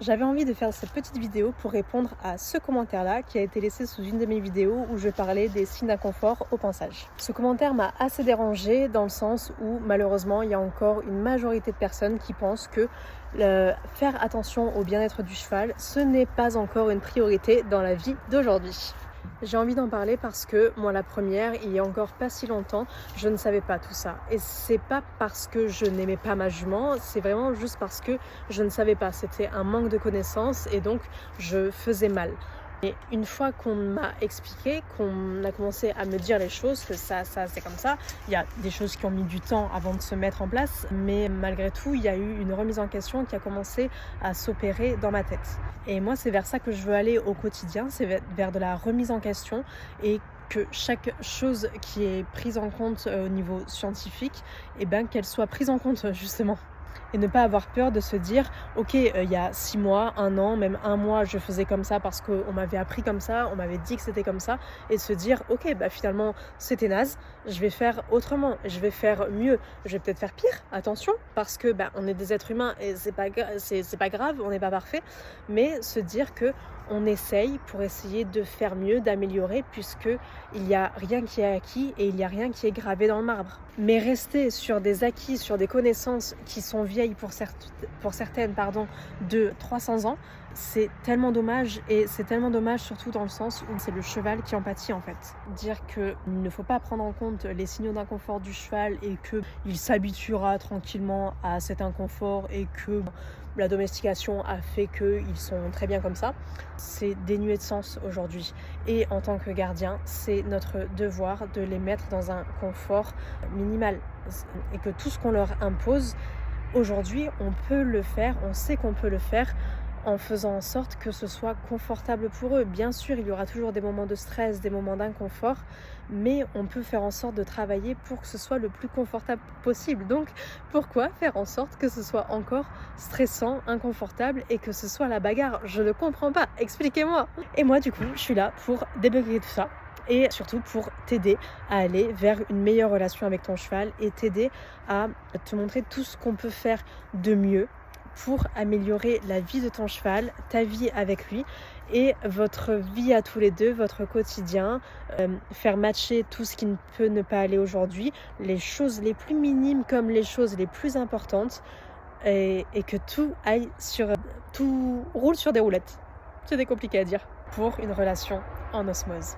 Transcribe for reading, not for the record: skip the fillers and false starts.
J'avais envie de faire cette petite vidéo pour répondre à ce commentaire-là qui a été laissé sous une de mes vidéos où je parlais des signes d'inconfort au pansage. Ce commentaire m'a assez dérangée dans le sens où malheureusement il y a encore une majorité de personnes qui pensent que faire attention au bien-être du cheval, ce n'est pas encore une priorité dans la vie d'aujourd'hui. J'ai envie d'en parler parce que moi la première, il y a encore pas si longtemps, je ne savais pas tout ça. Et c'est pas parce que je n'aimais pas ma jument, c'est vraiment juste parce que je ne savais pas. C'était un manque de connaissances et donc je faisais mal. Et une fois qu'on m'a expliqué, qu'on a commencé à me dire les choses, que ça c'est comme ça, il y a des choses qui ont mis du temps avant de se mettre en place, mais malgré tout, il y a eu une remise en question qui a commencé à s'opérer dans ma tête. Et moi, c'est vers ça que je veux aller au quotidien, c'est vers de la remise en question et que chaque chose qui est prise en compte au niveau scientifique, qu'elle soit prise en compte justement. Et ne pas avoir peur de se dire ok, il y a 6 mois, 1 an, même 1 mois je faisais comme ça parce qu'on m'avait appris comme ça, on m'avait dit que c'était comme ça, et se dire ok, finalement c'était naze, je vais faire autrement, je vais faire mieux, je vais peut-être faire pire, attention, parce que on est des êtres humains et c'est pas grave, on n'est pas parfait, mais se dire que on essaye pour essayer de faire mieux, d'améliorer, puisque il n'y a rien qui est acquis et il n'y a rien qui est gravé dans le marbre. Mais rester sur des acquis, sur des connaissances qui sont vieilles pour certaines de 300 ans, c'est tellement dommage, et c'est tellement dommage surtout dans le sens où c'est le cheval qui en pâtit en fait. Dire qu'il ne faut pas prendre en compte les signaux d'inconfort du cheval et qu'il s'habituera tranquillement à cet inconfort et que la domestication a fait qu'ils sont très bien comme ça, c'est dénué de sens aujourd'hui. Et en tant que gardien, c'est notre devoir de les mettre dans un confort minimal. Et que tout ce qu'on leur impose, aujourd'hui, on peut le faire, on sait qu'on peut le faire en faisant en sorte que ce soit confortable pour eux. Bien sûr, il y aura toujours des moments de stress, des moments d'inconfort, mais on peut faire en sorte de travailler pour que ce soit le plus confortable possible. Donc, pourquoi faire en sorte que ce soit encore stressant, inconfortable et que ce soit la bagarre? Je ne comprends pas, expliquez-moi. Et moi, du coup, je suis là pour débugger tout ça et surtout pour t'aider à aller vers une meilleure relation avec ton cheval et t'aider à te montrer tout ce qu'on peut faire de mieux pour améliorer la vie de ton cheval, ta vie avec lui et votre vie à tous les deux, votre quotidien, faire matcher tout ce qui ne peut ne pas aller aujourd'hui, les choses les plus minimes comme les choses les plus importantes, et que tout roule sur des roulettes. C'est compliqué à dire, pour une relation en osmose.